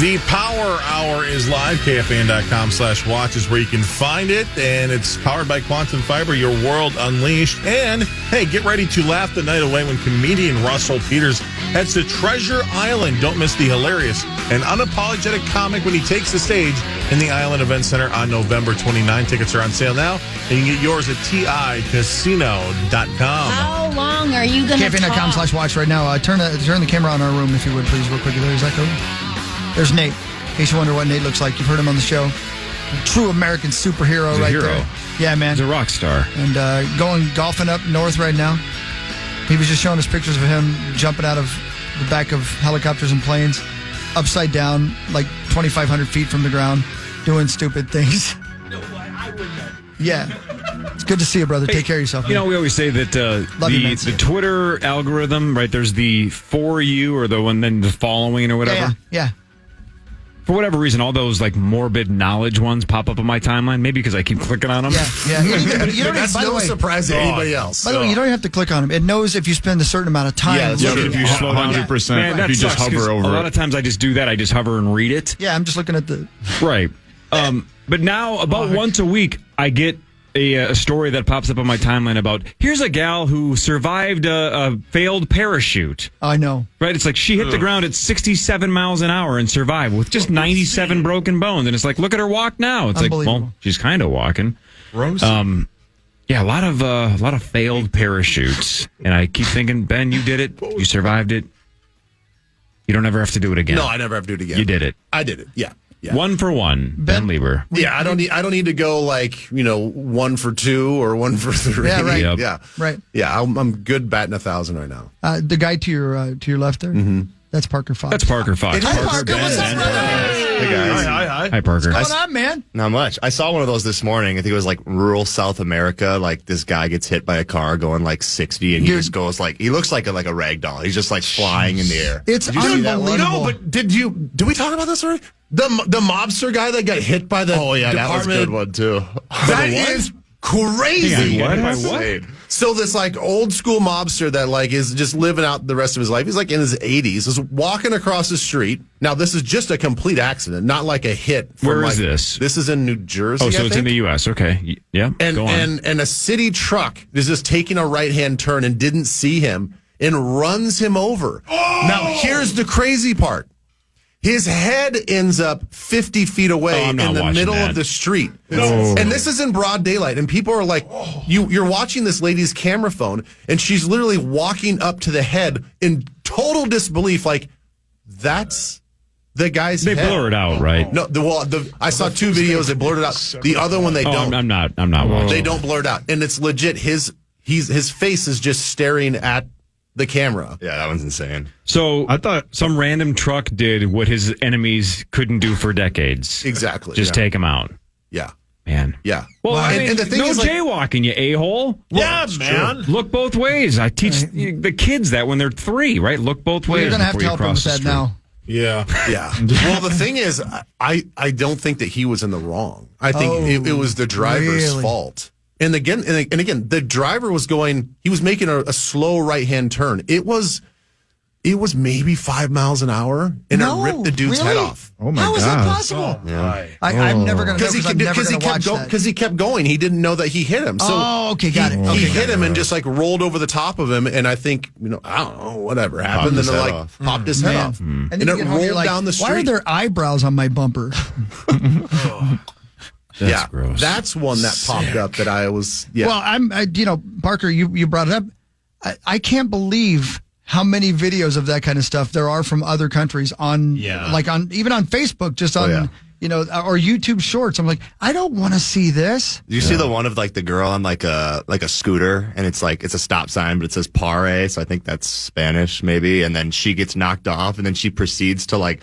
The Power Hour is live. KFAN.com/watch is where you can find it. And it's powered by Quantum Fiber, your world unleashed. And, hey, get ready to laugh the night away when comedian Russell Peters heads to Treasure Island. Don't miss the hilarious and unapologetic comic when he takes the stage in the Island Event Center on November 29. Tickets are on sale now. And you can get yours at TICasino.com. How long are you going to talk? KFAN.com/watch right now. Turn the camera on our room, if you would, please, real quick. There's that code. There's Nate. In case you wonder what Nate looks like, you've heard him on the show. True American superhero right there. Yeah, man. He's a rock star. And going golfing up north right now. He was just showing us pictures of him jumping out of the back of helicopters and planes, upside down, like 2,500 feet from the ground, doing stupid things. No, I wouldn't. Yeah. It's good to see you, brother. Take care of yourself. You know, we always say that the Twitter algorithm, right, there's the for you or the one, then the following or whatever. Yeah. For whatever reason, all those like morbid knowledge ones pop up on my timeline. Maybe because I keep clicking on them. Yeah. You don't That's no surprise to anybody else. By the way, you don't even have to click on them. It knows if you spend a certain amount of time. Yeah, If you slow down 100%. If you just hover over a lot of times I just do that. I just hover and read it. Yeah, I'm just looking at the... Right. But now, about once a week, I get a story that pops up on my timeline about, here's a gal who survived a failed parachute. I know. Right? It's like she hit the ground at 67 miles an hour and survived with just 97 broken bones. And it's like, look at her walk now. It's like, well, she's kind of walking. Gross. Yeah, a lot of failed parachutes. And I keep thinking, Ben, you did it. You survived it. You don't ever have to do it again. No, I never have to do it again. You did it. I did it. Yeah. 1 for 1, Ben Lieber. Yeah, I don't need to go like 1 for 2 or 1 for 3. Yeah, right. Yep. Yeah, Right. Yeah, I'm good batting 1,000 right now. The guy to your left there, that's Parker Fox. That's Parker Fox. Hi, Parker. What's up, brother? Hey guys. Hi, Parker. What's going on, man? Not much. I saw one of those this morning. I think it was like rural South America. Like this guy gets hit by a car going like 60 and he just goes like, he looks like a rag doll. He's just like flying in the air. It's Did you see that one? unbelievable. No, but did we talk about this already? The mobster guy that got hit by the That was a good one too. That is crazy. Hang on, what? Insane. So this like old school mobster that like is just living out the rest of his life. He's like in his 80s, is walking across the street. Now this is just a complete accident, not like a hit. Where is this? This is in New Jersey. Oh, so I it's in think. the U.S. Okay. Yeah. And go on. and a city truck is just taking a right hand turn and didn't see him and runs him over. Now here's the crazy part. His head ends up 50 feet away in the middle of the street. And this is in broad daylight. And people are like, you're watching this lady's camera phone, and she's literally walking up to the head in total disbelief, like, that's the guy's They head. blur it out, right? No, I saw 2 videos. They blurred it out. The other one, they don't. I'm not watching. They don't blur it out. And it's legit. His face is just staring at the camera. Yeah, that one's insane. So I thought some random truck did what his enemies couldn't do for decades. Exactly. Just take him out. Yeah. Man. Yeah. Well, I mean, and the thing no is, like, jaywalking, you a-hole. Yeah, man. Look both ways. I teach the kids that when they're 3, right? Look both ways. You're going to have to before you help him with cross the that street. now. Yeah. Yeah. Well, the thing is, I don't think that he was in the wrong. I think it was the driver's fault. And again, the driver was he was making a slow right-hand turn. It was maybe 5 miles an hour, and it ripped the dude's head off. Oh my How is that possible? I'm never going to know because I'm never going to watch that. Because he kept going. He didn't know that he hit him. So okay, got it. He hit him and just like rolled over the top of him, and I think, I don't know, whatever happened. And then popped his head off. And then And you it get home, you're rolled like, down the street. why are there eyebrows on my bumper? That's gross. That's one that popped up that I was, Well, Parker, you brought it up. I can't believe how many videos of that kind of stuff there are from other countries on, even on Facebook, just on, or YouTube Shorts. I'm like, I don't want to see this. Did you see the one of like the girl on like a scooter, and it's a stop sign, but it says pare, so I think that's Spanish maybe, and then she gets knocked off, and then she proceeds to like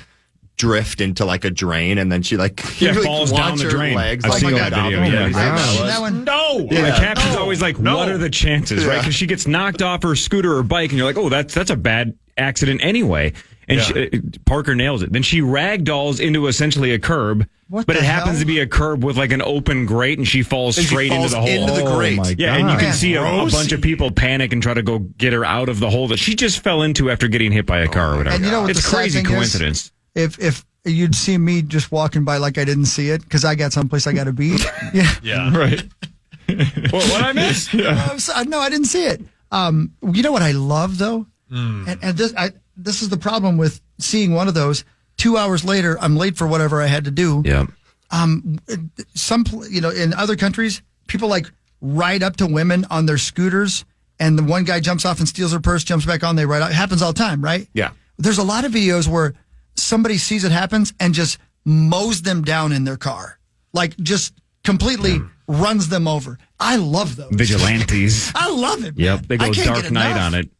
drift into like a drain, and then she falls down the drain. Legs, I've seen that video. Yeah, That one. No. The caption's always like, what are the chances, right? Because she gets knocked off her scooter or bike, and you're like, oh, that's a bad accident anyway. And Parker nails it. Then she ragdolls into essentially a curb, but it happens to be a curb with like an open grate, and she falls straight into the hole. Into the grate. And you can see a bunch of people panic and try to go get her out of the hole that she just fell into after getting hit by a car or whatever. And you know what it's the sad crazy thing coincidence. If you'd see me just walking by like I didn't see it because I got someplace I got to be. Yeah. Right. What I missed? No, I didn't see it. You know what I love though, and this is the problem with seeing one of those. 2 hours later, I'm late for whatever I had to do. Yeah. In other countries, people like ride up to women on their scooters, and the one guy jumps off and steals her purse, jumps back on, they ride out. It happens all the time, right? Yeah. There's a lot of videos where somebody sees it happens and just mows them down in their car, like just completely runs them over. I love those vigilantes. I love it. Yep, they go Dark Knight on it.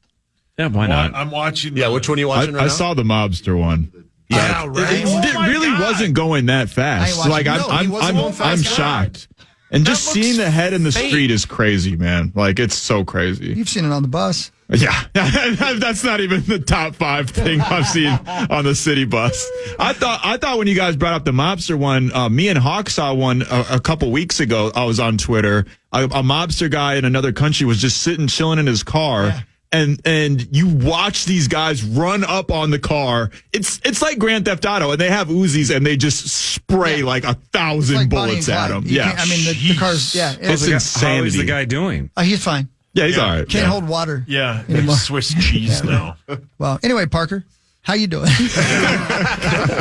Yeah, why not? I'm watching. Yeah, which one are you watching right now? I saw the mobster one. Yeah, It really wasn't going that fast. Like I'm shocked. And just seeing the head in the street is crazy, man. Like it's so crazy. You've seen it on the bus. Yeah, that's not even the top 5 thing I've seen on the city bus. I thought when you guys brought up the mobster one, me and Hawk saw one a couple weeks ago. I was on Twitter. A mobster guy in another country was just sitting, chilling in his car. Yeah. And you watch these guys run up on the car. It's like Grand Theft Auto, and they have Uzis, and they just spray like 1,000 like bullets at them. Yeah, the car's it's insanity. How is the guy doing? He's fine. Yeah, he's all right. Can't hold water. Yeah, Swiss cheese now. Well, anyway, Parker, how you doing?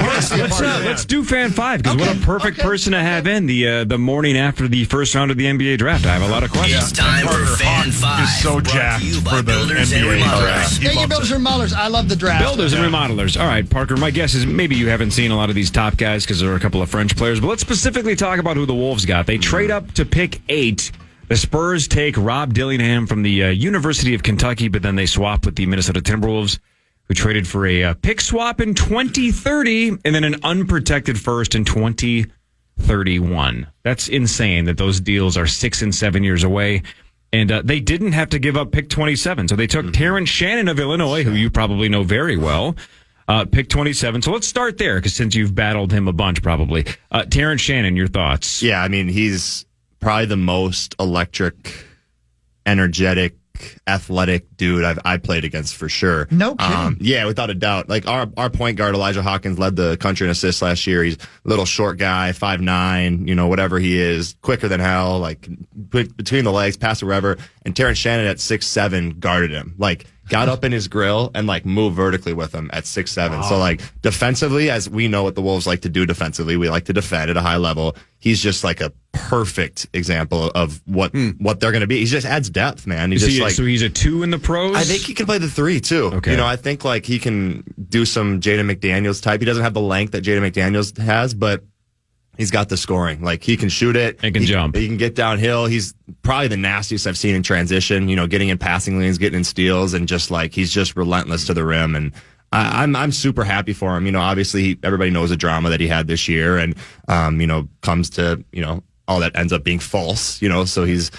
Let's do Fan 5, because what a perfect person to have in the morning after the first round of the NBA draft. I have a lot of questions. It's time for Fan 5. Is so jacked for the NBA draft. Thank you, Builders and Remodelers. I love the draft. Builders and Remodelers. All right, Parker, my guess is maybe you haven't seen a lot of these top guys because there are a couple of French players, but let's specifically talk about who the Wolves got. They trade up to pick 8. The Spurs take Rob Dillingham from the University of Kentucky, but then they swap with the Minnesota Timberwolves, who traded for a pick swap in 2030 and then an unprotected first in 2031. That's insane that those deals are 6 and 7 years away. And they didn't have to give up pick 27. So they took Terrence Shannon of Illinois, who you probably know very well, pick 27. So let's start there, because since you've battled him a bunch, probably. Terrence Shannon, your thoughts? Yeah, I mean, he's probably the most electric, energetic, athletic dude I played against for sure. No kidding. Yeah, without a doubt. Like our point guard Elijah Hawkins led the country in assists last year. He's a little short guy, 5'9", whatever he is, quicker than hell, like between the legs, pass it wherever. And Terrence Shannon at 6'7" guarded him. Like got up in his grill and like moved vertically with him at 6'7". Wow. So like defensively, as we know what the Wolves like to do defensively, we like to defend at a high level. He's just like a perfect example of what they're going to be. He just adds depth, man. So he's a 2 in the pros? I think he can play the 3 too. Okay. I think like he can do some Jaden McDaniels type. He doesn't have the length that Jaden McDaniels has, but he's got the scoring. Like he can shoot it. And can jump. He can get downhill. He's probably the nastiest I've seen in transition, getting in passing lanes, getting in steals, and just like he's just relentless to the rim. And I'm super happy for him. Obviously everybody knows the drama that he had this year, and comes to all that ends up being false. So he's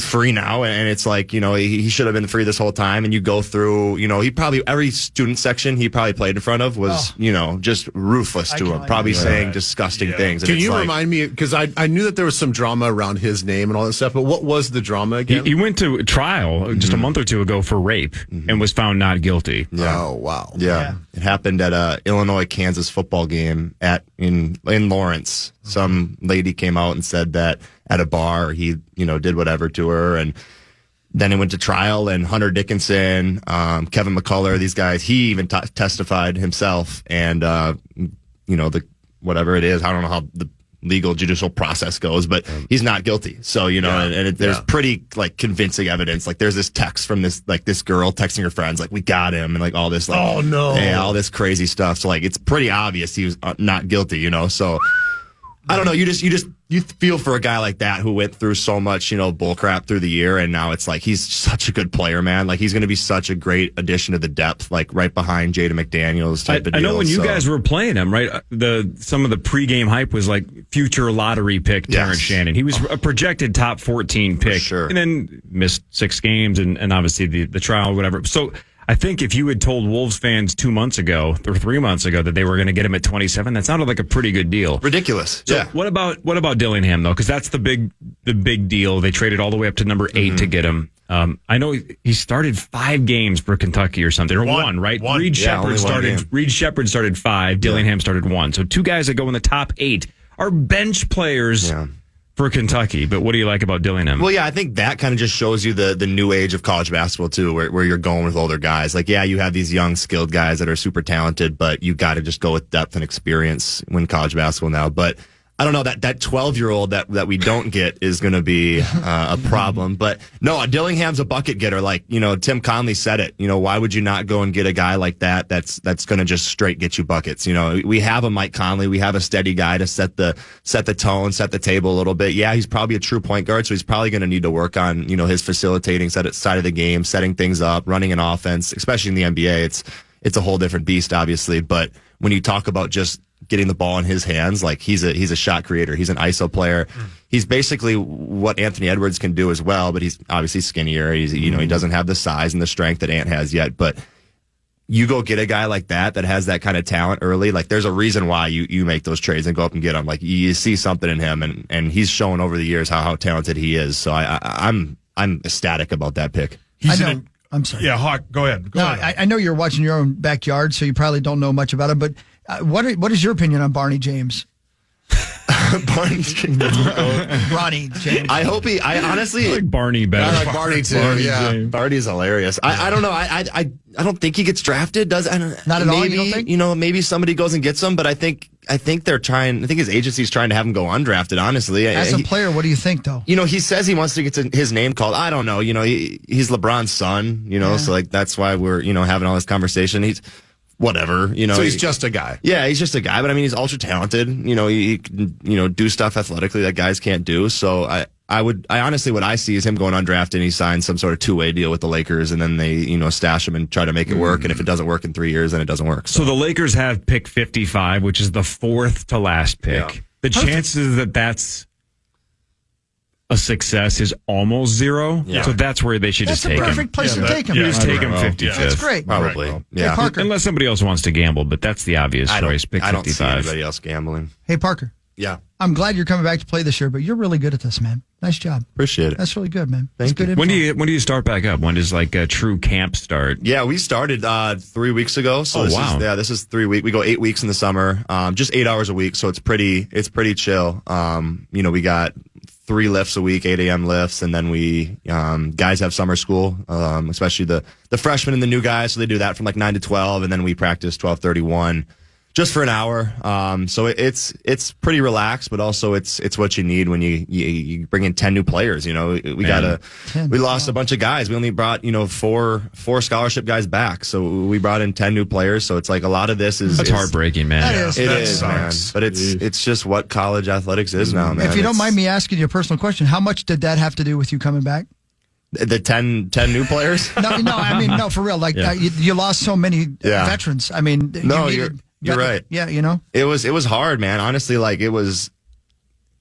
free now, and it's like he should have been free this whole time. And you go through he probably every student section he probably played in front of was just ruthless to him, probably saying disgusting things. And Can you remind me, because I knew that there was some drama around his name and all that stuff, but what was the drama again? He went to trial just a month or two ago for rape and was found not guilty. Yeah. Oh wow. Yeah. It happened at a Illinois-Kansas football game in Lawrence. Some lady came out and said that at a bar he did whatever to her, and then it went to trial. And Hunter Dickinson, Kevin McCullough, these guys, he even testified himself, and the whatever it is, I don't know how the legal judicial process goes, but he's not guilty. So there's pretty like convincing evidence. Like there's this text from this girl texting her friends like, we got him, and like all this like, oh no, all this crazy stuff. So like it's pretty obvious he was not guilty. So I don't know. You feel for a guy like that who went through so much, bullcrap through the year, and now it's like he's such a good player, man. Like he's going to be such a great addition to the depth, like right behind Jaden McDaniels type of deal. I know when you guys were playing him, right? Some of the pregame hype was like future lottery pick Terrence Shannon. He was a projected top 14 pick, sure. And then missed 6 games, and obviously the trial, whatever. So I think if you had told Wolves fans 2 months ago or 3 months ago that they were going to get him at 27, that sounded like a pretty good deal. Ridiculous. So what about Dillingham though? Because that's the big deal. They traded all the way up to number 8 to get him. I know he started 5 games for Kentucky or something, or one, right? One. Reed Yeah, Shepherd started 5. Dillingham started 1. So 2 guys that go in the top 8 are bench players for Kentucky. But what do you like about Dillingham? Well, yeah, I think that kind of just shows you the new age of college basketball too, where you're going with older guys. Like, yeah, you have these young, skilled guys that are super talented, but you got to just go with depth and experience when college basketball now. But I don't know, that 12-year-old that we don't get is going to be a problem. But no, Dillingham's a bucket getter. Like, Tim Conley said it. Why would you not go and get a guy like that that's going to just straight get you buckets? We have a Mike Conley. We have a steady guy to set the tone, set the table a little bit. Yeah, he's probably a true point guard, so he's probably going to need to work on, his facilitating side of the game, setting things up, running an offense, especially in the NBA. It's a whole different beast, obviously. But when you talk about just getting the ball in his hands, like he's a shot creator. He's an ISO player. He's basically what Anthony Edwards can do as well, but he's obviously skinnier. He doesn't have the size and the strength that Ant has yet. But you go get a guy like that has that kind of talent early. Like, there's a reason why you make those trades and go up and get him. Like, you see something in him, and he's shown over the years how talented he is. So I'm ecstatic about that pick. I'm sorry. Yeah, Hawk, go ahead. I know you're watching your own backyard, so you probably don't know much about him, but what is your opinion on Barney James? Barney James. Ronnie James. I honestly I like Barney better. I like Barney too. Barney's hilarious. I don't know. I don't think he gets drafted. Not at all. You don't think? Maybe somebody goes and gets him, but I think they're trying. I think his agency's trying to have him go undrafted. Honestly, as a player, what do you think though? He says he wants to get his name called. I don't know. He's LeBron's son. So like that's why we're having all this conversation. He's whatever, So he's just a guy. Yeah, he's just a guy, but I mean, he's ultra talented. He can, do stuff athletically that guys can't do. So I honestly, what I see is him going undrafted and he signs some sort of 2-way deal with the Lakers, and then they, stash him and try to make it work. And if it doesn't work in 3 years, then it doesn't work. So the Lakers have pick 55, which is the 4th to last pick. Yeah. The chances that that's a success is almost 0. Yeah. So that's where they should That's just take him. That's a perfect place to take him. You just take him 55th. That's great. Probably. Hey, Yeah. Parker. Unless somebody else wants to gamble, but that's the obvious choice. Pick 55. I don't see anybody else gambling. Hey, Parker. Yeah. I'm glad you're coming back to play this year, but you're really good at this, man. Nice job. Appreciate it. That's really good, man. Thank That's you. good info. When do you start back up? When does like a true camp start? Yeah, we started 3 weeks ago. So this is 3 weeks. We go 8 weeks in the summer, just 8 hours a week. So it's pretty chill. We got 3 lifts a week, 8 a.m. lifts, and then we guys have summer school, especially the freshmen and the new guys. So they do that from like 9 to 12, and then we practice 12:31. Just for an hour. So it's pretty relaxed, but also it's what you need when you bring in 10 new players. We lost a bunch of guys. We only brought, 4 scholarship guys back. So we brought in 10 new players. So it's like a lot of this is. That's heartbreaking, man. That is, man. But it's just what college athletics is now, man. If you don't mind me asking you a personal question, how much did that have to do with you coming back? The 10 new players? No, I mean, no, for real. Like you lost so many veterans. I mean, You're right. Yeah, It was hard, man. Honestly, like it was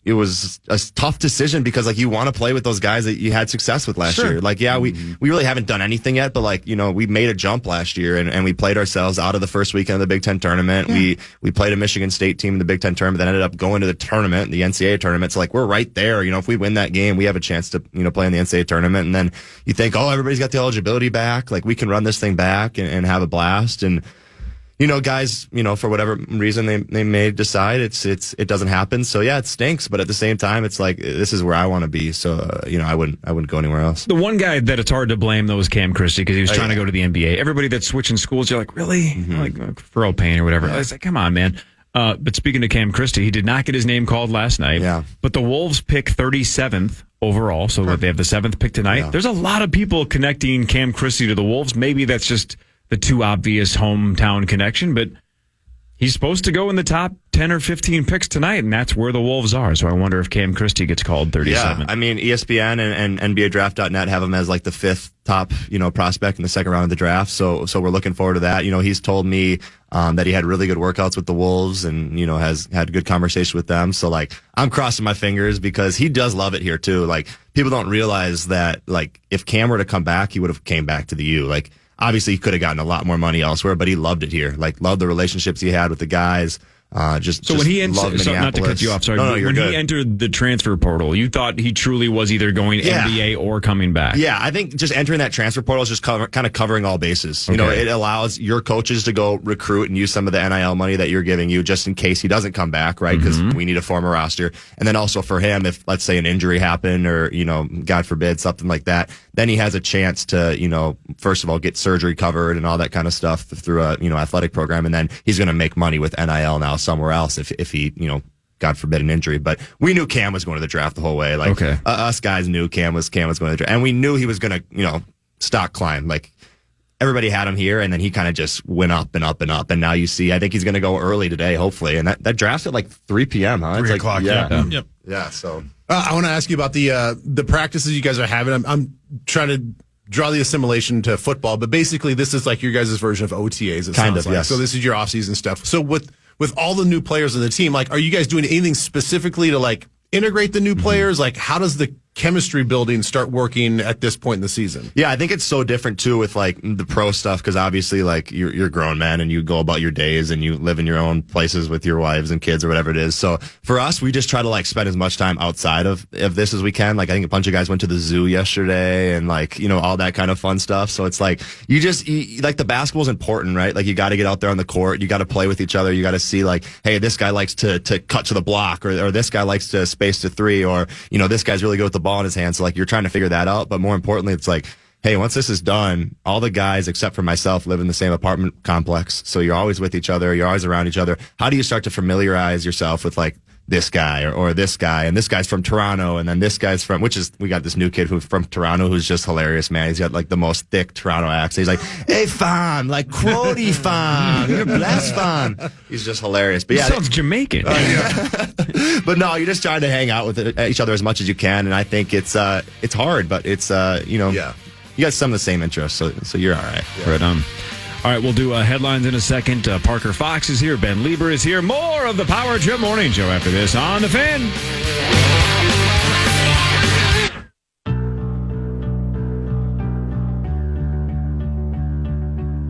a tough decision because like you want to play with those guys that you had success with last year. Like, yeah, we really haven't done anything yet, but like, we made a jump last year and we played ourselves out of the first weekend of the Big Ten tournament. Yeah. We played a Michigan State team in the Big Ten tournament that ended up going to the tournament, the NCAA tournament. So like we're right there. If we win that game, we have a chance to, play in the NCAA tournament. And then you think, oh, everybody's got the eligibility back. Like we can run this thing back and have a blast. And guys, for whatever reason they may decide it doesn't happen. So yeah, it stinks. But at the same time, it's like, this is where I want to be. So, I wouldn't go anywhere else. The one guy that it's hard to blame though was Cam Christie because he was trying to go to the NBA. Everybody that's switching schools, you're like, really? Like Furrow Payne or whatever. Yeah. I was like, come on, man. But speaking of Cam Christie, he did not get his name called last night. Yeah. But the Wolves pick 37th overall. So they have the 7th pick tonight. Yeah. There's a lot of people connecting Cam Christie to the Wolves. Maybe that's just the too obvious hometown connection, but he's supposed to go in the top 10 or 15 picks tonight, and that's where the Wolves are. So I wonder if Cam Christie gets called 37. Yeah, I mean, ESPN and NBADraft.net have him as like the 5th top, prospect in the second round of the draft. So we're looking forward to that. He's told me that he had really good workouts with the Wolves and, has had good conversation with them. So like, I'm crossing my fingers because he does love it here too. Like, people don't realize that like if Cam were to come back, he would have came back to the U. Like, obviously, he could have gotten a lot more money elsewhere, but he loved it here. Like, loved the relationships he had with the guys. So when he love so not to cut you off, sorry. No, you're when good. he entered the transfer portal, you thought he truly was either going NBA or coming back. Yeah, I think just entering that transfer portal is just kind of covering all bases. You know, it allows your coaches to go recruit and use some of the NIL money that you're giving you just in case he doesn't come back, right? Because we need to form a roster. And then also for him, if let's say an injury happened or, you know, God forbid, something like that, then he has a chance to, you know, first of all, get surgery covered and all that kind of stuff through a, you know, athletic program. And then he's going to make money with NIL now somewhere else if he, you know, God forbid an injury. But we knew Cam was going to the draft the whole way. Like us guys knew Cam was going to the draft. And we knew he was going to, you know, stock climb. Like everybody had him here and then he kind of just went up and up and up. And now you see, I think he's going to go early today, hopefully. And that draft's at like 3 p.m., huh? 3 o'clock. Yeah. Yep. Yeah. So I want to ask you about the practices you guys are having. I'm trying to draw the assimilation to football, but basically this is like your guys' version of OTAs. Kind of, yes. So this is your off-season stuff. So with all the new players on the team, like, are you guys doing anything specifically to like integrate the new players? Like, how does the chemistry building start working at this point in the season? Yeah, I think it's so different too with like the pro stuff because obviously like you're grown men and you go about your days and you live in your own places with your wives and kids or whatever it is. So for us, we just try to like spend as much time outside of this as we can. Like I think a bunch of guys went to the zoo yesterday and like, you know, all that kind of fun stuff. So it's like you like the basketball's important, right? Like you got to get out there on the court. You got to play with each other. You got to see like, hey, this guy likes to cut to the block or this guy likes to space to three or, you know, this guy's really good with the ball in his hand. So like you're trying to figure that out. But more importantly, it's like, hey, once this is done, all the guys except for myself live in the same apartment complex. So you're always with each other. You're always around each other. How do you start to familiarize yourself with like this guy or this guy? And this guy's from Toronto. And then this guy's we got this new kid who's from Toronto who's just hilarious, man. He's got like the most thick Toronto accent. He's like, hey, fam, like quotey fam, you're blessed fam. He's just hilarious. But yeah, he sounds Jamaican. But no, you're just trying to hang out with each other as much as you can. And I think it's hard, but it's, you know, you got some of the same interests. So you're all right. Yeah. Right on. All right, we'll do headlines in a second. Parker Fox is here. Ben Lieber is here. More of the Power Trip Morning Show after this on The Fan.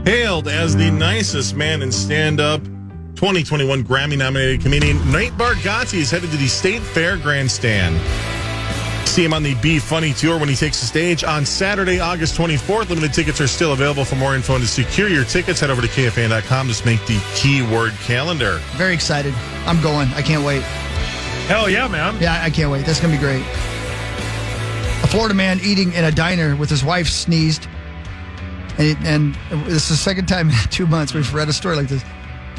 Hailed as the nicest man in stand-up, 2021 Grammy-nominated comedian Nate Bargatze is headed to the State Fair Grandstand. See him on the Be Funny tour when he takes the stage on Saturday, August 24th. Limited tickets are still available. For more info and to secure your tickets, head over to KFAN.com. Just make the keyword calendar. Very excited. I'm going. I can't wait. Hell yeah, man. Yeah, I can't wait. That's going to be great. A Florida man eating in a diner with his wife sneezed. And this is the second time in 2 months we've read a story like this.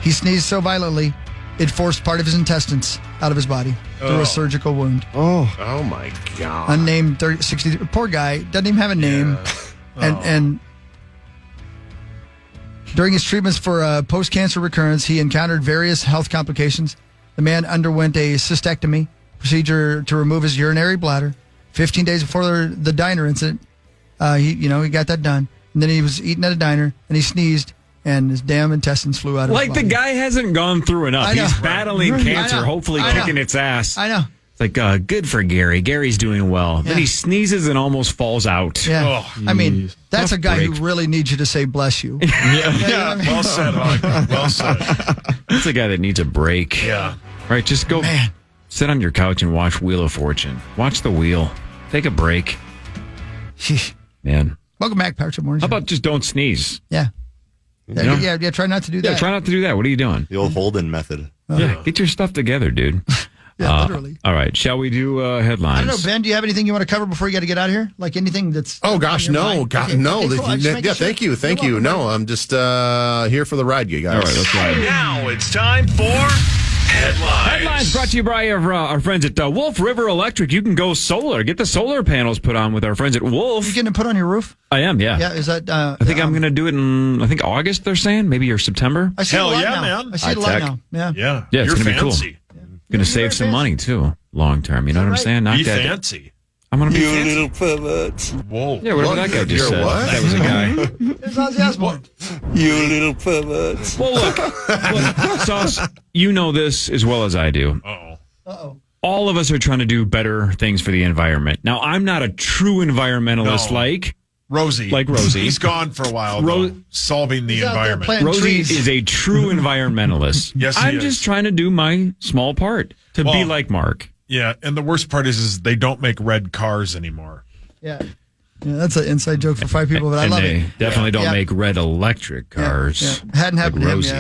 He sneezed so violently, it forced part of his intestines out of his body through a surgical wound. Oh my God. Unnamed 60. Poor guy. Doesn't even have a name. Yeah. And during his treatments for post-cancer recurrence, he encountered various health complications. The man underwent a cystectomy procedure to remove his urinary bladder. 15 days before the diner incident, he got that done. And then he was eating at a diner, and he sneezed, and his damn intestines flew out of his body. Like the guy hasn't gone through enough. He's battling cancer, hopefully kicking its ass. I know. It's like, good for Gary. Gary's doing well. Yeah. Then he sneezes and almost falls out. Yeah. I mean, that's a guy who really needs you to say bless you. Yeah. Well said, Hawk. Well said. That's a guy that needs a break. Yeah. Right? Just go sit on your couch and watch Wheel of Fortune. Watch the wheel. Take a break. Man. Welcome back, Power Trip Morning Show. How about just don't sneeze? Yeah. Yeah, try not to do that. Yeah, try not to do that. What are you doing? The old Holden method. Yeah, get your stuff together, dude. Yeah, literally. All right, shall we do headlines? I don't know, Ben, do you have anything you want to cover before you got to get out of here? Like anything that's... Oh, gosh, no. God, no. Okay, cool. Yeah, thank you. Thank you. No, I'm just here for the ride, you guys. All right, let's ride. Now it's time for... Headlines brought to you by our friends at Wolf River Electric. You can go solar. Get the solar panels put on with our friends at Wolf. You getting them put on your roof? I am, yeah. Yeah, is that... I think I'm going to do it in, August, they're saying. Maybe or September. I see Hell a lot yeah, now. man. I see it a lot now. Yeah. Yeah, it's you're going to be cool. fancy. Going to save some money, too, long term. You know what I'm saying? Be fancy. I'm going to be You little perverts. Whoa. Yeah, whatever that guy just said. What? That was a guy. There's Ozzy Osbourne. You little perverts. Well, look, Sauce, you know this as well as I do. Uh-oh. All of us are trying to do better things for the environment. Now, I'm not a true environmentalist like Rosie. Like Rosie. He's gone for a while, though, solving the environment. Rosie is a true environmentalist. Yes, he I'm is. just trying to do my small part to be like Mark. Yeah, and the worst part is they don't make red cars anymore. Yeah. Yeah, that's an inside joke for 5 people, but I love they it. definitely don't make red electric cars. Yeah. Hadn't happened like to him Rosie.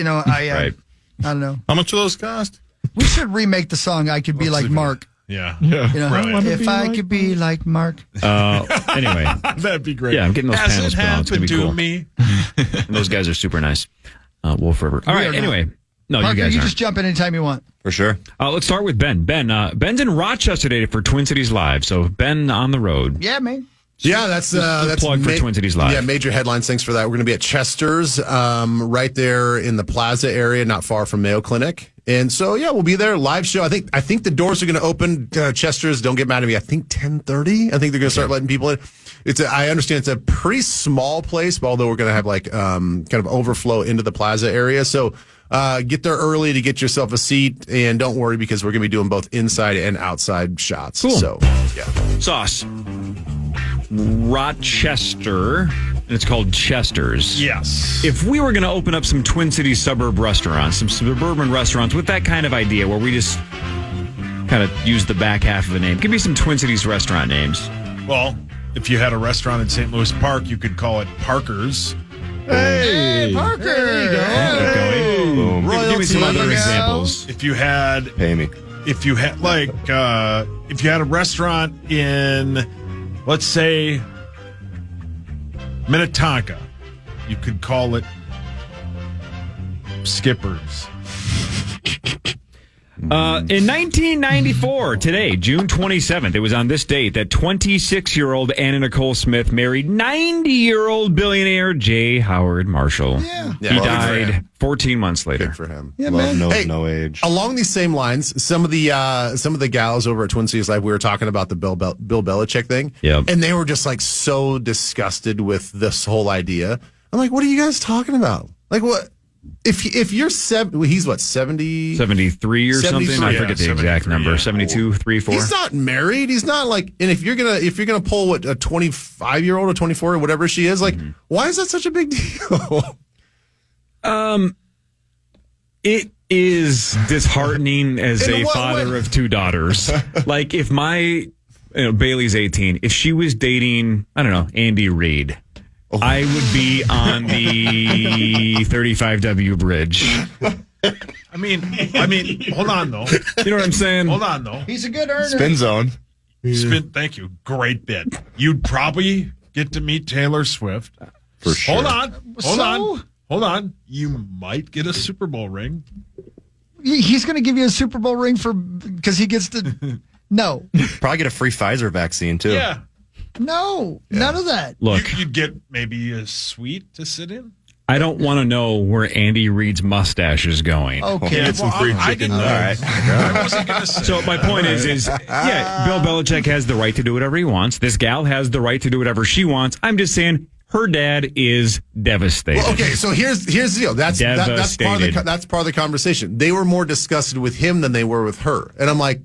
yet. Right. I don't know. How much do those cost? We should remake the song "I Could Be Like Mark." Yeah. You know, Right. if I could be like Mark. Anyway. That'd be great. Yeah, I'm getting those panels put on. It's going to be cool. Me? And those guys are super nice. Wolf forever. All right, anyway. No, Parker, you guys you aren't. just jump in anytime you want. For sure. Let's start with Ben. Ben's in Rochester today for Twin Cities Live. So Ben on the road. Yeah, man. Yeah, that's plug for Twin Cities Live. Yeah, major headlines. Thanks for that. We're going to be at Chester's, right there in the Plaza area, not far from Mayo Clinic. And so, yeah, we'll be there. Live show. I think the doors are going to open. Chester's, don't get mad at me. I think 10:30. I think they're going to start letting people in. I understand it's a pretty small place, although we're going to have kind of overflow into the Plaza area. So get there early to get yourself a seat, and don't worry because we're going to be doing both inside and outside shots. Cool. So, yeah. Sauce. Rochester, and it's called Chester's. Yes. If we were going to open up some Twin Cities suburb restaurants, some suburban restaurants with that kind of idea where we just kind of use the back half of a name, give me some Twin Cities restaurant names. Well, if you had a restaurant in St. Louis Park, you could call it Parker's. Hey, Parker. There you go. Keep going. Boom. Give me some Royalty. other examples. If you had Pay me. if you had if you had a restaurant in, let's say, Minnetonka, you could call it Skipper's. In 1994, today, June 27th, it was on this date that 26-year-old Anna Nicole Smith married 90-year-old billionaire J. Howard Marshall. Yeah. He Well, died 14 months later. Good for him. Yeah, Love man. knows no age. Along these same lines, some of the gals over at Twin Cities Live, we were talking about the Bill Belichick thing, Yep. and they were just like so disgusted with this whole idea. I'm like, what are you guys talking about? Like, what? If you're he's what 70, 73 or 73, something. I forget the exact 73, number. yeah. 72, 3, 4. He's not married. He's not like. And if you're gonna pull what a 25-year-old or 24 or whatever she is, like, why is that such a big deal? It is disheartening as In a what father way? of 2 daughters. Like if Bailey's 18, if she was dating, I don't know, Andy Reid, I would be on the 35W bridge. I mean, hold on though. You know what I'm saying? Hold on though. He's a good earner. Spin zone. Thank you. Great bit. You'd probably get to meet Taylor Swift. For sure. Hold on. You might get a Super Bowl ring. He's going to give you a Super Bowl ring because he gets to. No. Probably get a free Pfizer vaccine, too. Yeah. No. None of that. Look, You'd get maybe a suite to sit in. I don't want to know where Andy Reid's mustache is going. Okay. Yeah, some free I chicken. didn't know. All right. I wasn't going to say. So my point is, Bill Belichick has the right to do whatever he wants. This gal has the right to do whatever she wants. I'm just saying her dad is devastated. Well, okay, so here's the deal. That's Devastated. that's part of the conversation. They were more disgusted with him than they were with her, and I'm like,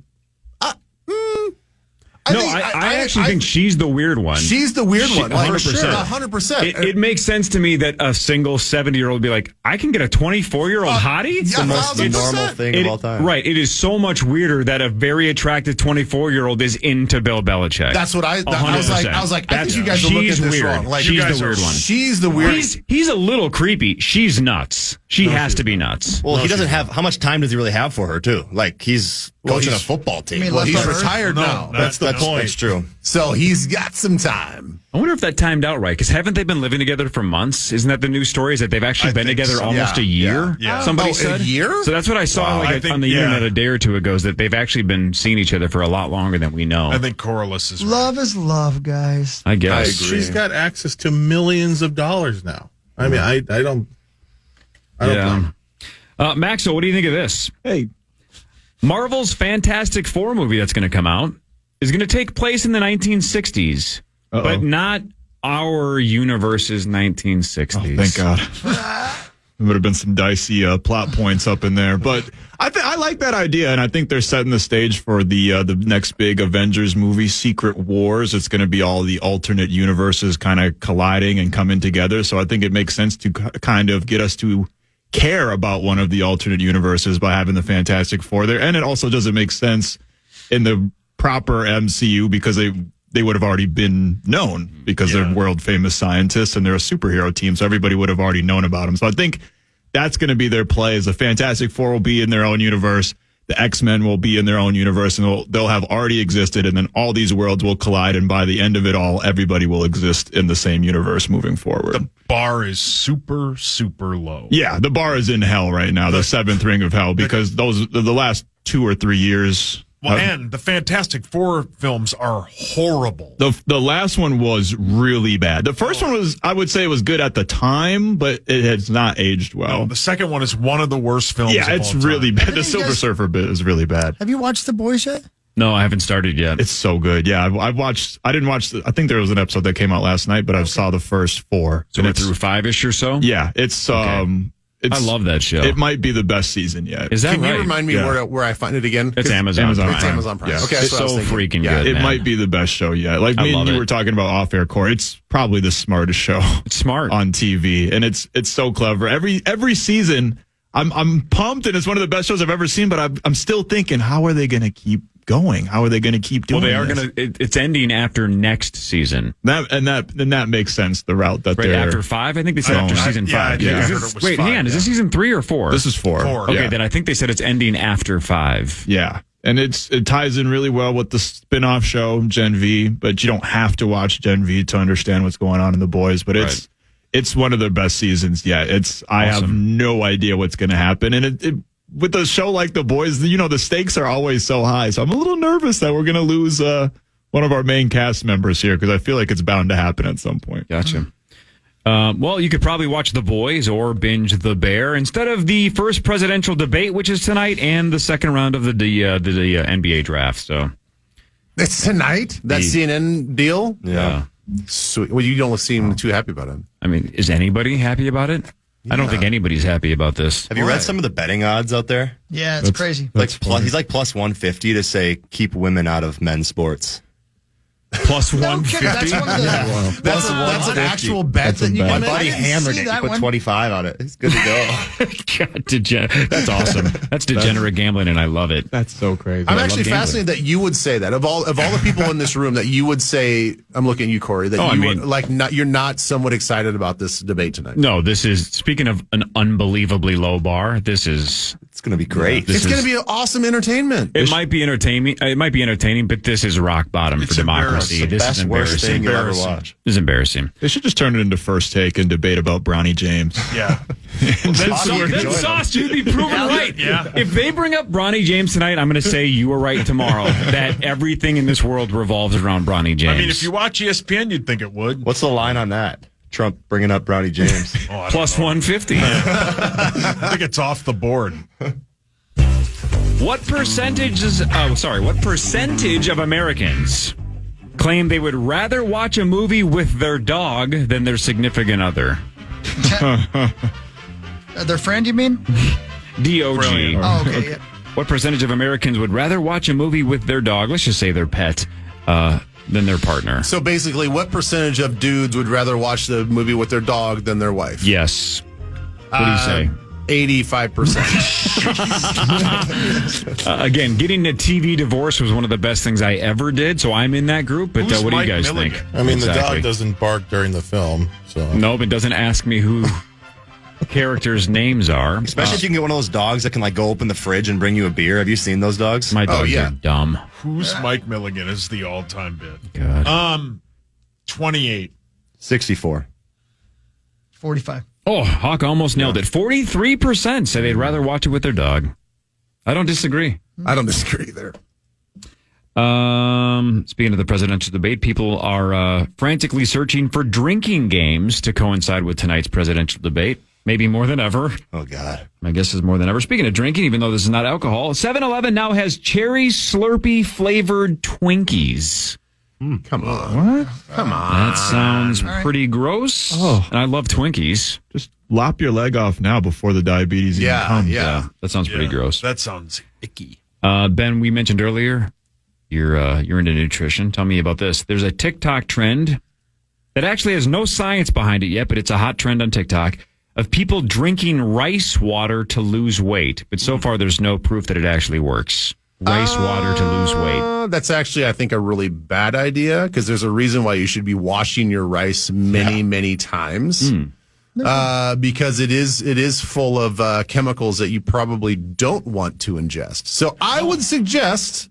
I actually think she's the weird one. She's the weird one. Like, 100%. 100%. It makes sense to me that a single 70-year-old would be like, I can get a 24-year-old hottie? It's the most 1000%. normal thing of all time. Right. It is so much weirder that a very attractive 24-year-old is into Bill Belichick. That's what I was like. I was like, I think you guys are looking at this weird. wrong. Like, She's you guys the weird one. She's the weird. He's a little creepy. She's nuts. She has to be nuts. Well, he doesn't have. How much time does he really have for her, too? Like, he's coaching a football team. mean, Well, he's left on Earth? retired now. That's the point. That's true. So he's got some time. I wonder if that timed out right, because haven't they been living together for months? Isn't that the news story? Is that they've actually been think together so. almost Yeah, a year? yeah. Somebody Oh, said a year? So that's what I saw I think, on the internet a day or two ago. Is that they've actually been seeing each other for a lot longer than we know. I think Corliss is right. Love is love, guys. I guess. She's got access to millions of dollars now. I mean, I don't blame her. Maxwell, what do you think of this? Hey, Marvel's Fantastic Four movie that's going to come out is going to take place in the 1960s, but not our universe's 1960s. thank God. There would have been some dicey plot points up in there, but I like that idea, and I think they're setting the stage for the next big Avengers movie, Secret Wars. It's going to be all the alternate universes kind of colliding and coming together. So I think it makes sense to kind of get us to care about one of the alternate universes by having the Fantastic Four there, and it also doesn't make sense in the proper MCU because they would have already been known because they're world famous scientists and they're a superhero team. So everybody would have already known about them. So I think that's going to be their play is the Fantastic Four will be in their own universe. The X-Men will be in their own universe and they'll have already existed. And then all these worlds will collide. And by the end of it all, everybody will exist in the same universe moving forward. The bar is super, super low. Yeah. The bar is in hell right now. The seventh ring of hell, because the last 2 or 3 years. Well, and the Fantastic Four films are horrible. The last one was really bad. The first one was, I would say, it was good at the time, but it has not aged well. No, the second one is one of the worst films. Yeah, it's really bad. The Silver Surfer bit is really bad. Have you watched The Boys yet? No, I haven't started yet. It's so good. Yeah, I didn't watch. I think there was an episode that came out last night, but I saw the first 4. So we're through 5-ish or so. Yeah, it's okay. I love that show. It might be the best season yet. Is that Can right? you remind me where I find it again? It's Amazon Prime. It's Amazon Prime. Yeah. Okay, it's so freaking good. It man. might be the best show yet. Like me and you were talking about off air, Corey. It's probably the smartest show. It's smart on TV, and it's so clever. Every season, I'm pumped, and it's one of the best shows I've ever seen. But I'm still thinking, how are they going to keep going? How are they going to keep doing? Well, they are this? going to. It's ending after next season. That makes sense. The route that they're after 5. I think they said after season 5. Wait, hang on. Is this season 3 or 4? This is 4. Okay, then I think they said it's ending after 5. Yeah. And it ties in really well with the spin-off show, Gen V, but you don't have to watch Gen V to understand what's going on in The Boys. But it's one of their best seasons yet. I have no idea what's going to happen. And with a show like The Boys, the stakes are always so high. So I'm a little nervous that we're going to lose one of our main cast members here because I feel like it's bound to happen at some point. Gotcha. Well, you could probably watch The Boys or binge The Bear instead of the first presidential debate, which is tonight, and the second round of the NBA draft. So it's tonight? That CNN deal? Yeah. Sweet. Well, you don't seem too happy about it. I mean, is anybody happy about it? Yeah. I don't think anybody's happy about this. Have you read some of the betting odds out there? Yeah, it's crazy. He's like plus 150 to say keep women out of men's sports. Plus 150. That's an actual bet that you My can buddy hammered it. He put 25 on it. It's good to go. God, that's awesome. That's degenerate gambling, and I love it. That's so crazy. I'm actually fascinated that you would say that of all the people in this room that you would say. I'm looking at you, Corey. That you're not somewhat excited about this debate tonight. No, this is speaking of an unbelievably low bar. It's going to be great. It's going to be an awesome entertainment. It might be entertaining. It might be entertaining, but this is rock bottom for democracy. The this best, is worst thing you'll ever watch. This is embarrassing. They should just turn it into First Take and debate about Barney James. Yeah. Then Sauce, you'd be proven right. Yeah. If they bring up Barney James tonight, I'm going to say you were right tomorrow. That everything in this world revolves around Barney James. I mean, if you watch ESPN, you'd think it would. What's the line on that? Trump bringing up Barney James. Plus 150. I think it's off the board. What percentage of Americans claim they would rather watch a movie with their dog than their significant other? Their friend, you mean? D-O-G. Oh, okay. Yeah. What percentage of Americans would rather watch a movie with their dog, let's just say their pet, than their partner? So basically, what percentage of dudes would rather watch the movie with their dog than their wife? Yes. What do you say? 85%. Again, getting a TV divorce was one of the best things I ever did, so I'm in that group. But what do you guys think? I mean, the dog doesn't bark during the film. So Nope, it doesn't ask me who characters' names are. Especially if you can get one of those dogs that can go open the fridge and bring you a beer. Have you seen those dogs? My dogs are dumb. Who's Mike Milligan is the all-time bid. God. 28. 64. 45. Oh, Hawk almost nailed it. 43% say they'd rather watch it with their dog. I don't disagree. I don't disagree there. Speaking of the presidential debate, people are frantically searching for drinking games to coincide with tonight's presidential debate. Maybe more than ever. Oh, God. My guess is more than ever. Speaking of drinking, even though this is not alcohol, 7-Eleven now has cherry Slurpee flavored Twinkies. Come on. What? Come on. That sounds pretty gross. Oh. And I love Twinkies. Just lop your leg off now before the diabetes even comes. Yeah. That sounds pretty gross. That sounds icky. Ben, we mentioned earlier you're into nutrition. Tell me about this. There's a TikTok trend that actually has no science behind it yet, but it's a hot trend on TikTok of people drinking rice water to lose weight. But so far, there's no proof that it actually works. Rice water to lose weight. That's actually, I think, a really bad idea because there's a reason why you should be washing your rice many times. Because it is full of chemicals that you probably don't want to ingest. So I would suggest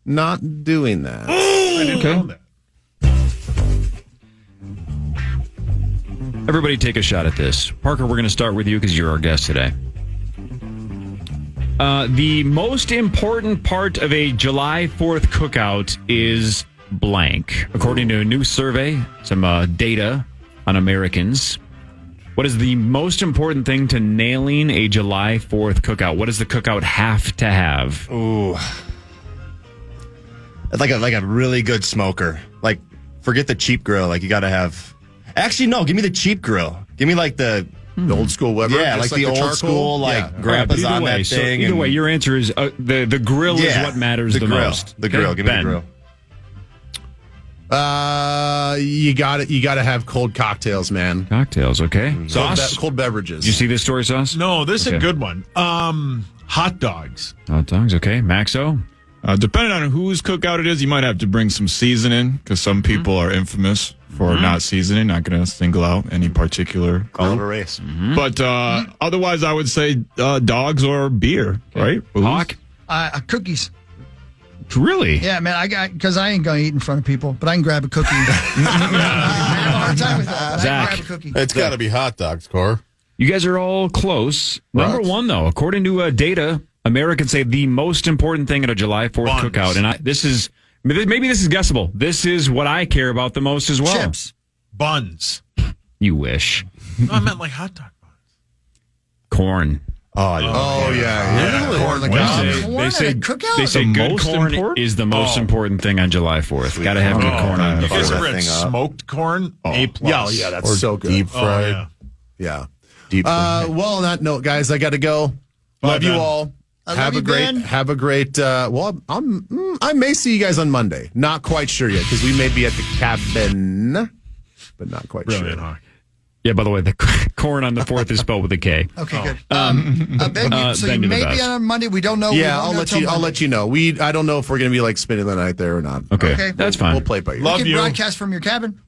not doing that. I didn't know that. Everybody take a shot at this. Parker, we're going to start with you because you're our guest today. The most important part of a July 4th cookout is blank. According to a new survey, some data on Americans. What is the most important thing to nailing a July 4th cookout? What does the cookout have to have? Ooh. It's like a really good smoker. Like, forget the cheap grill. Like, you got to have... Actually, no, give me the cheap grill. Give me like the old school Weber. Yeah, like the old school, like grandpa's on that thing. Either way, your answer is the grill is what matters the grill. most. The grill. Give me the grill. You got to have cold cocktails, man. Cocktails, okay. Sauce? Cold beverages. Did you see this story, Sauce? No, this is a good one. Hot dogs. Hot dogs, okay. Maxo? Depending on whose cookout it is, you might have to bring some seasoning because some people are infamous for not seasoning. Not going to single out any particular call it a race. But otherwise, I would say dogs or beer, right? Hawk? Cookies. Really? Yeah, man. Because I ain't going to eat in front of people, but I can grab a cookie. I have a hard time with that. Zach. I can grab a cookie. It's got to be hot dogs, Cor. You guys are all close. Number one, though, according to data, Americans say the most important thing at a July 4th cookout, and maybe this is guessable. This is what I care about the most as well. Chips. Buns. You wish. No, I meant like hot dog buns. Corn. Oh, yeah. Really? Corn, They say good corn is the most important thing on July 4th. Got to have good corn on the You guys 4th. ever had smoked corn? A+. Yeah, that's so good. Deep fried. Yeah. Deep fried. Well, on that note, guys, I got to go. Love you all. Have a great. Well, I may see you guys on Monday. Not quite sure yet because we may be at the cabin, but not quite sure. Hawk. Yeah, by the way, the corn on the 4th is spelled with a K. Okay, good. Ben, so you may be on Monday. We don't know. Yeah, I'll let you know. I don't know if we're going to be like spending the night there or not. Okay, that's fine. We'll play it by ear. Love you. you. Broadcast from your cabin.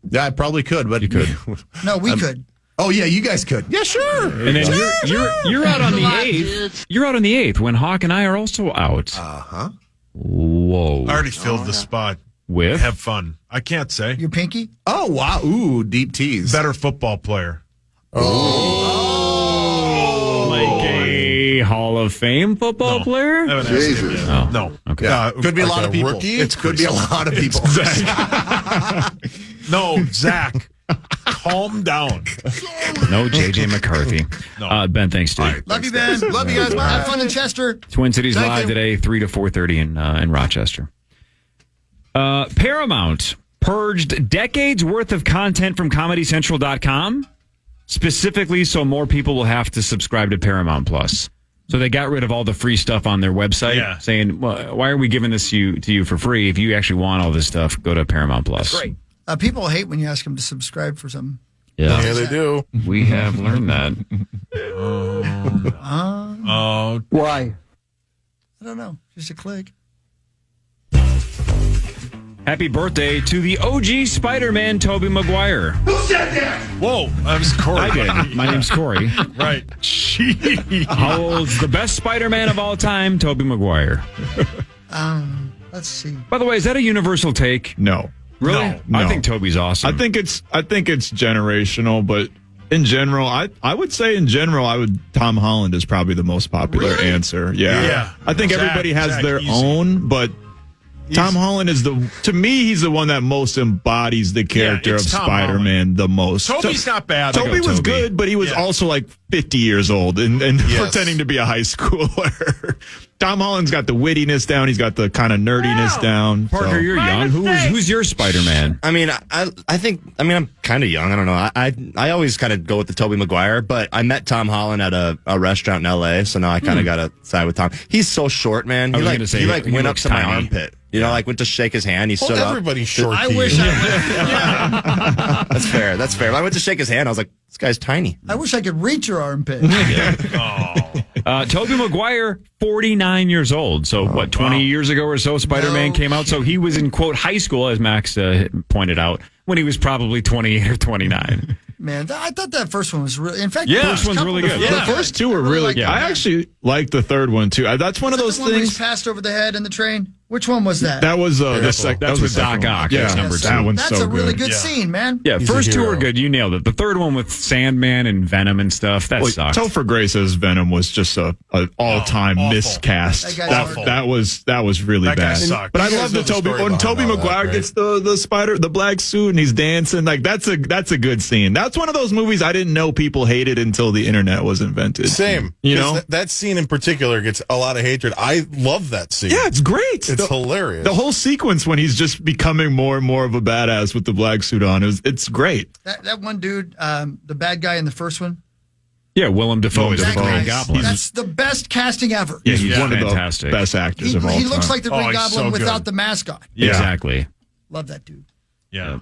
Yeah, I probably could, but you could. No, we could. Oh yeah, you guys could. Yeah, sure. And then you're out on the 8th. You're out on the 8th when Hawk and I are also out. Whoa! I already filled the spot. With? Have fun. I can't say. Your pinky? Oh wow! Ooh, deep tease. Better football player. Like a Hall of Fame football player? I haven't asked him yet. Oh. No. Okay. Could be a lot of people. rookie? It could be a lot of people. No, Zach. Calm down. No JJ McCarthy. No. Ben, thanks, dude. Love you, Ben. Love you guys. Have fun in Chester. Twin Cities Thank Live you. today, 3 to 4:30 in Rochester. Paramount purged decades worth of content from ComedyCentral.com, specifically so more people will have to subscribe to Paramount Plus. So they got rid of all the free stuff on their website, saying, well, why are we giving this to you for free? If you actually want all this stuff, go to Paramount Plus. That's great. People hate when you ask them to subscribe for something. Yeah, they do. We have learned that. Why? I don't know. Just a click. Happy birthday to the OG Spider-Man, Tobey Maguire. Who said that? Whoa, I was Corey. I did. My name's Corey. Right. Jeez. How old's the best Spider-Man of all time? Tobey Maguire. Let's see. By the way, is that a universal take? No. Really? No. I think Toby's awesome. I think it's generational, but in general, I would say Tom Holland is probably the most popular answer. Yeah. Yeah. I think everybody has their easy. own, but Tom Holland is to me, he's the one that most embodies the character of Spider-Man the most. Tobey's not bad. Tobey was good, but he was also like 50 years old and pretending to be a high schooler. Tom Holland's got the wittiness down. He's got the kind of nerdiness down. Parker, you're young. Who's your Spider-Man? I mean, I think I'm kind of young. I don't know. I always kind of go with the Tobey Maguire, but I met Tom Holland at a restaurant in L.A., so now I kind of got to side with Tom. He's so short, man. He went up to my armpit. You know, like went to shake his hand. He stood up. Everybody's short. I wish I That's fair. That's fair. I went to shake his hand. I was like, this guy's tiny. I wish I could reach your armpit. Tobey Maguire, 49 years old. So, 20 years ago or so, Spider-Man came out. So he was in, quote, high school, as Max pointed out, when he was probably 28 or 29. Man, I thought that first one was really. In fact, the first one's really good. The first two were really good. I actually liked the third one, too. That's one of those the one where things. he's passed over the head in the train? Which one was that? That was that was with Doc Ock. Yeah, That's number 2. That one's That's so a really good. good scene, man. Yeah, first two were good. You nailed it. The third one with Sandman and Venom and stuff, that sucked. Topher Grace's Venom was just an all-time miscast. That was really that bad. Guy sucked. But I love the Tobey when Tobey Maguire gets the black suit and he's dancing. Like that's a good scene. That's one of those movies I didn't know people hated until the internet was invented. Same. You know, that scene in particular gets a lot of hatred. I love that scene. Yeah, it's great. It's hilarious. The whole sequence when he's just becoming more and more of a badass with the black suit on, it's great. That one dude, the bad guy in the first one. Yeah, Willem Dafoe is the Green Goblin. That's the best casting ever. Yeah, he's one fantastic. of the best actors of all time. He looks like the Green Goblin so without the mask on. Yeah. Exactly. Love that dude. Yeah.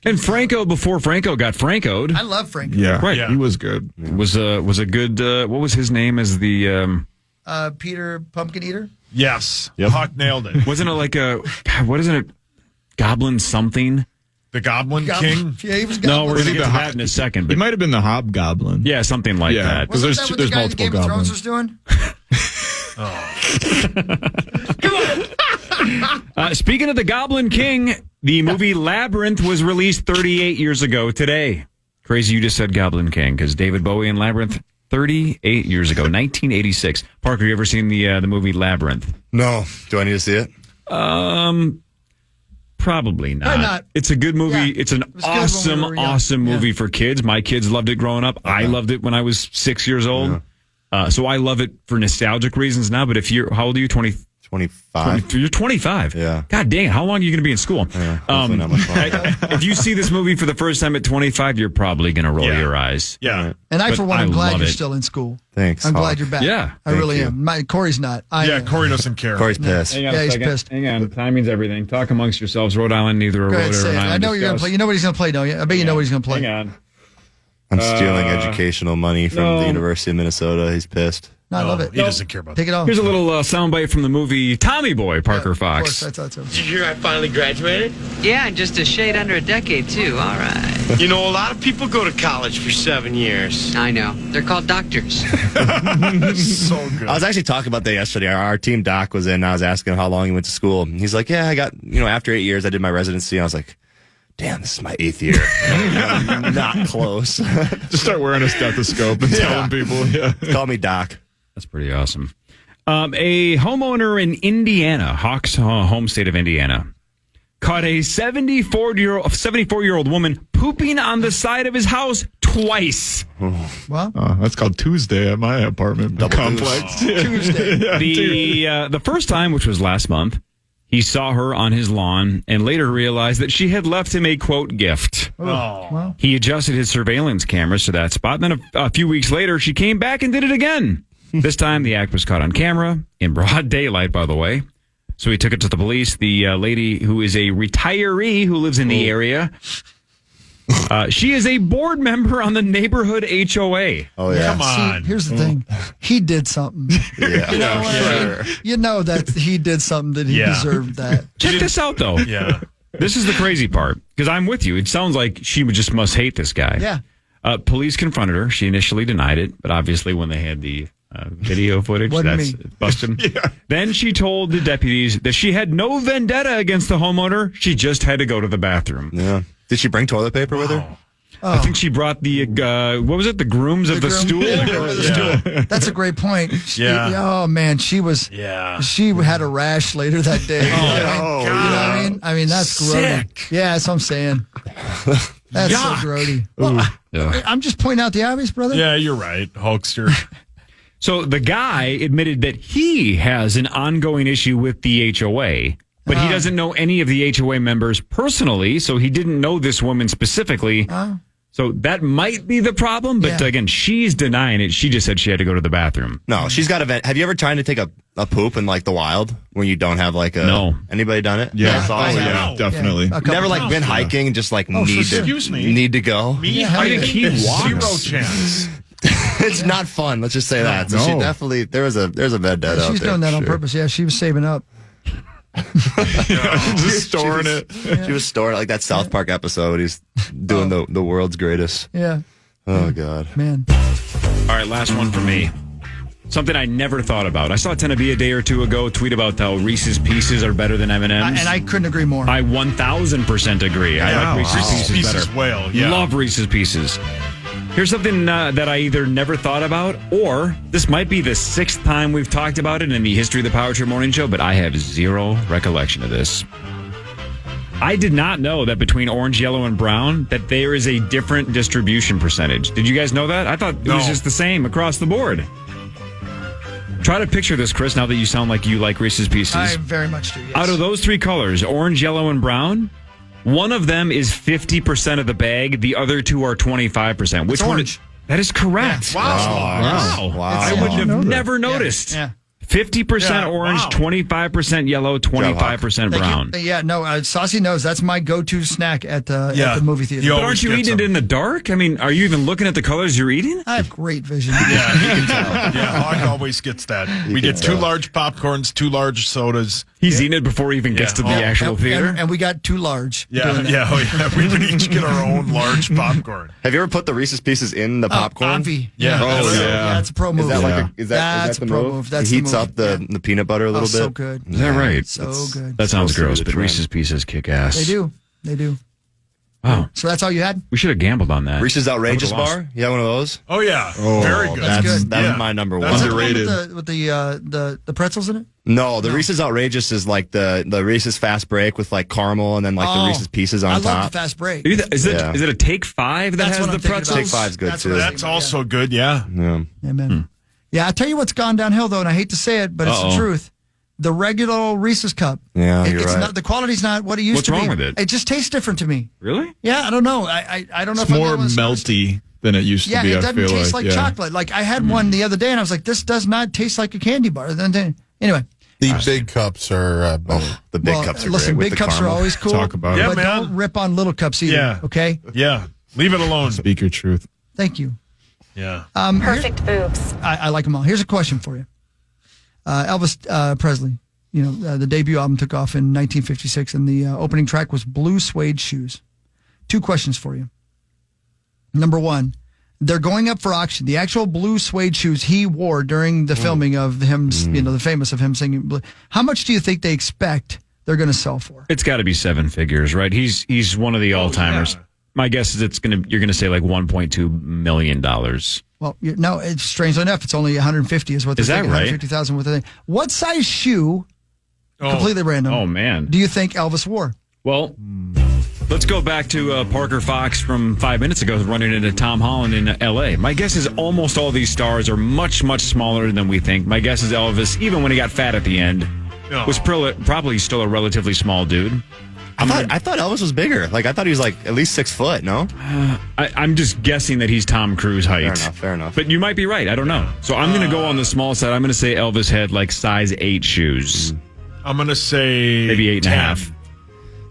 And Franco, before Franco got Franco'd. I love Franco. Yeah, right. He was good. Was a good. What was his name as the? Peter Pumpkin Eater. Yes. Yep. Huck nailed it. Wasn't it like what isn't it? Goblin something? The Goblin King? Yeah, he was No, Goblin. we're going to get to that in a second. But It might have been the Hobgoblin. yeah, something like that. because Wasn't that what there's the guy in multiple Game of Thrones goblins. was doing? Speaking of the Goblin King, the movie Labyrinth was released 38 years ago today. Crazy you just said Goblin King, because David Bowie and Labyrinth, 38 years ago, 1986. Parker, you ever seen the movie Labyrinth? No. Do I need to see it? Probably not. Probably not. It's a good movie. Yeah. It's an It was good when we were young. awesome movie for kids. My kids loved it growing up. I loved it when I was 6 years old. So I love it for nostalgic reasons now. But how old are you? 25. You're 25. Yeah. God dang it. How long are you going to be in school? Hopefully not much longer. If you see this movie for the first time at 25, you're probably going to roll your eyes. Yeah. And I, But for one, I'm I glad love you're it. still in school. Thanks. I'm Hawk. glad you're back. Yeah. I really you. am. Corey's not. Yeah, Corey doesn't care. Corey's pissed. Hang on Yeah, a he's second. pissed. Hang on. Timing's everything. Talk amongst yourselves. Rhode Island, neither a Go ahead, Rhode say it. Island. I know you're going to play. You know what he's going to play, don't you? I bet you know what he's going to play. Hang on. I'm stealing educational money from the University of Minnesota. He's pissed. No, I love it. He doesn't care about Take it off. Here's a little soundbite from the movie Tommy Boy, Parker Of Fox. course, I thought so. Did you hear I finally graduated? Yeah, in just a shade under a decade, too. All right. You know, a lot of people go to college for 7 years. I know. They're called doctors. So good. I was actually talking about that yesterday. Our team doc was in, and I was asking him how long he went to school. And he's like, yeah, I got, after 8 years, I did my residency. And I was like, damn, this is my 8th year. I'm not close. Just start wearing a stethoscope and telling people. Yeah. Call me Doc. That's pretty awesome. A homeowner in Indiana, Hawks' home state of Indiana, caught a 74-year-old woman pooping on the side of his house twice. Well, That's called Tuesday at my apartment complex. Yeah. Tuesday. The first time, which was last month, he saw her on his lawn and later realized that she had left him a, quote, gift. Well, He adjusted his surveillance cameras to that spot. Then a few weeks later, she came back and did it again. This time, the act was caught on camera, in broad daylight, by the way. So he took it to the police. The lady, who is a retiree who lives in the area, she is a board member on the neighborhood HOA. Oh, yeah. Come on. see, here's the thing. He did something. Yeah. You know what I mean? You know that he did something that he deserved that. Check this out, though. Yeah. This is the crazy part, because I'm with you. It sounds like she just must hate this guy. Yeah. Police confronted her. She initially denied it, but obviously when they had the video footage, Wasn't that's me. busted. Then she told the deputies that she had no vendetta against the homeowner. She just had to go to the bathroom. Yeah. Did she bring toilet paper with her? Oh. I think she brought the what was it? The grooms of the stool. That's a great point. Yeah. Oh man, she had a rash later that day. You know what I mean? I mean, that's Sick. grody. Yeah, that's what I'm saying. That's so grody. Well, I'm just pointing out the obvious, brother. Yeah, you're right, Hulkster. So the guy admitted that he has an ongoing issue with the HOA, but he doesn't know any of the HOA members personally, so he didn't know this woman specifically. So that might be the problem, but again, she's denying it. She just said she had to go to the bathroom. No, she's got a vent. Have you ever tried to take a poop in like the wild when you don't have like a... No. Anybody done it? Yeah. Yeah, Definitely. Never like been hiking and just like need to go. Me I think he walks. 0 chance. It's not fun. Let's just say that. So she definitely there's a bed dead out She's there. doing that on purpose. Yeah, she was saving up. Just storing it. She was storing it like that South Park episode. He's doing the world's greatest. Yeah. Oh God, man. All right, last one for me. Something I never thought about. I saw Tenabe a day or two ago tweet about how Reese's Pieces are better than M&M's. And I couldn't agree more. I 1,000% agree. I like Reese's Pieces better. Well, yeah. Love Reese's Pieces. Here's something that I either never thought about, or this might be the 6th time we've talked about it in the history of the Power Trip Morning Show, but I have zero recollection of this. I did not know that between orange, yellow, and brown, that there is a different distribution percentage. Did you guys know that? I thought it was just the same across the board. Try to picture this, Chris, now that you sound like you like Reese's Pieces. I very much do, yes. Out of those 3 colors, orange, yellow, and brown, one of them is 50% of the bag. The other 2 are 25%. Which one? That is correct. Yeah. Wow. I would have never noticed. Yeah. 50% orange, 25% yellow, 25% brown. Yeah, no, Saucy knows that's my go-to snack at the movie theater. But aren't you eating it in the dark? I mean, are you even looking at the colors you're eating? I have great vision. Yeah, you can tell. Yeah, Hawk always gets that. We get 2 large popcorns, 2 large sodas. He's eating it before he even gets to the actual theater. And we got 2 large. We would each get our own large popcorn. Have you ever put the Reese's Pieces in the popcorn? Avi. Yeah. That's a pro move. Is that is that the pro move? move. That's it heats the move. up the peanut butter a little bit. So good. Is that right? So good. That sounds So gross, good, but Trent. Reese's Pieces kick ass. They do. Wow. So that's all you had? We should have gambled on that. Reese's Outrageous Bar? You have one of those? Oh, yeah. Very good. That's good. That's my number one. Is that the one Underrated. with the pretzels in it? No, the Reese's Outrageous is like the Reese's Fast Break with like caramel and then like the Reese's Pieces on I top. love the fast break. Is it a Take 5 that That's has what the I'm thinking pretzels? about. Take 5's good That's too. what I That's also good, yeah. Yeah. Amen. Yeah, I'll tell you what's gone downhill though, and I hate to say it, but it's the truth. The regular old Reese's cup. Yeah, you're it's right. not, the quality's not what it used to be. What's wrong with it? It just tastes different to me. Really? Yeah, I don't know. I don't know It's if I'm more the one that's- melty than it used to Yeah, be. it I doesn't feel taste like yeah. chocolate. Like I had one the other day, and I was like, "This does not taste like a candy bar." Anyway, The big cups are better. The big cups are listen, great. big with the cups caramel. are always cool. Talk about it. but Yeah, man. don't rip on little cups either. Yeah. Okay. Yeah. Leave it alone. Speak your truth. Thank you. Yeah. Perfect boobs. I like them all. Here's a question for you. Elvis Presley, the debut album took off in 1956, and the opening track was Blue Suede Shoes. 2 questions for you. Number 1, they're going up for auction. The actual blue suede shoes he wore during the filming of him, the famous of him singing blue. How much do you think they expect they're going to sell for? It's got to be 7 figures, right? He's one of the all-timers. yeah. My guess is you're gonna say like $1.2 million. Well, no, it's strangely enough, it's only 150 is what they're Is that thinking. right? 150,000 what they think. What size shoe? Completely random. Oh man. Do you think Elvis wore? Well, let's go back to Parker Fox from 5 minutes ago running into Tom Holland in L.A. My guess is almost all these stars are much, much smaller than we think. My guess is Elvis, even when he got fat at the end, was probably still a relatively small dude. I thought Elvis was bigger. Like I thought he was like at least 6 foot. No, I'm just guessing that he's Tom Cruise height. Fair enough. But you might be right. I don't know. So I'm going to go on the small side. I'm going to say Elvis had like size 8 shoes. I'm going to say Maybe 8.5.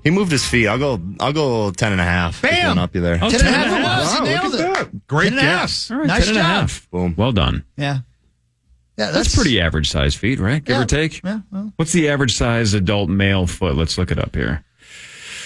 He moved his feet. I'll go 10.5. Bam! Up you there. 10.5 it was. He nailed it. Great 10.5. guess. All right, Nice 10.5. Boom. Well done. Yeah. Yeah, That's pretty average size feet, right? Give or take. Yeah, well. What's the average size adult male foot? Let's look it up here.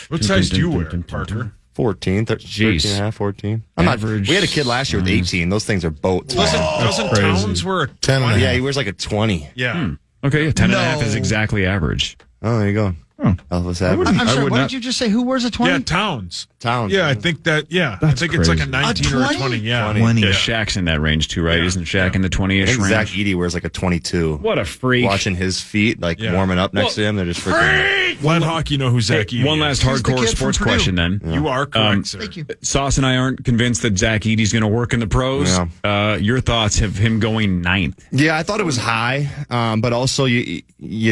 What size do you wear, Parker? 14, 13.5, 14. I'm not. Average We had a kid last year with 18. Those things are boats. Doesn't crazy. Towns wear 10 and a half. Yeah, he wears like a 20. Yeah. Okay, 10.5 is exactly average. Oh, there you go. Elvis Avenue. I'm sorry, what not- did you just say? Who wears a 20? Yeah, Towns. Towns. Yeah, I think that. Yeah, I That's think it's like a crazy. 19 or a 20. Yeah, 20. Yeah, Shaq's in that range too, right? Isn't Shaq in the 20-ish I think range? Zach Edey wears like a 22. What a freak. Watching his feet, like Yeah. warming up next to him, they're just freaking. Glenn Hawk, you know who Zach Edey One is. last He's the hardcore kid from sports Purdue. question then. You are correct, sir. Thank you. Sauce and I aren't convinced that Zach Edey's going to work in the pros. Your thoughts of him going 9th? Yeah, I thought it was high, but also you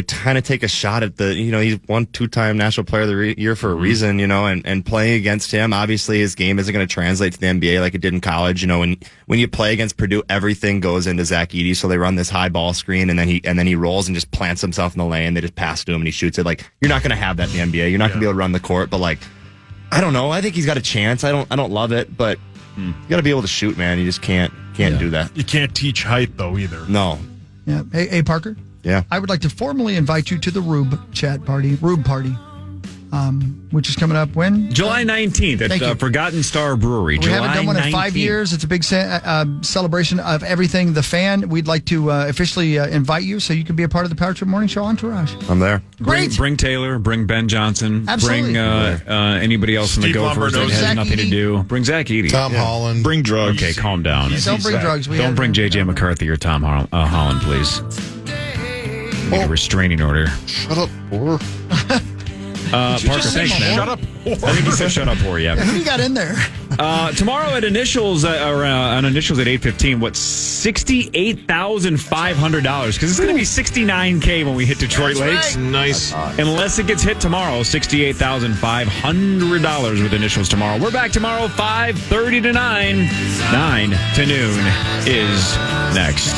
kind of take a shot at the, he's 2-time National Player of the Year for a reason, and playing against him, obviously his game isn't going to translate to the NBA like it did in college. When you play against Purdue, everything goes into Zach Edey, so they run this high ball screen and then he rolls and just plants himself in the lane. They just pass to him and he shoots it. Like, you're not going to have that in the NBA. You're not going to be able to run the court, but like, I don't know. I think he's got a chance. I don't love it, but you got to be able to shoot, man. You just can't do that. You can't teach height though either. No. Yeah. Hey, Parker. Yeah. I would like to formally invite you to the Rube Party, which is coming up when? July 19th Thank you. at Forgotten Star Brewery. We haven't done one in 5 years. It's a big celebration of everything The Fan. We'd like to officially invite you so you can be a part of the Power Trip Morning Show entourage. I'm there. Great. Bring Taylor, bring Ben Johnson, Absolutely. bring anybody else in the Steve Gophers that Lumber, has Zach nothing Edey. to do. Bring Zach Edey. Tom Holland. Bring drugs. Okay, calm down. Don't bring drugs. Don't bring J.J. McCarthy or Tom Holland, please. Need a restraining order. Shut up, whore. Parker, thanks, man. Shut up. I think he said shut up for you. Who do you got in there? Tomorrow at Initials, on Initials at 8:15, what's $68,500? Because it's going to be $69K when we hit Detroit Lakes. Nice. Unless it gets hit tomorrow, $68,500 with Initials tomorrow. We're back tomorrow, 5:30 to 9. 9 to noon is next.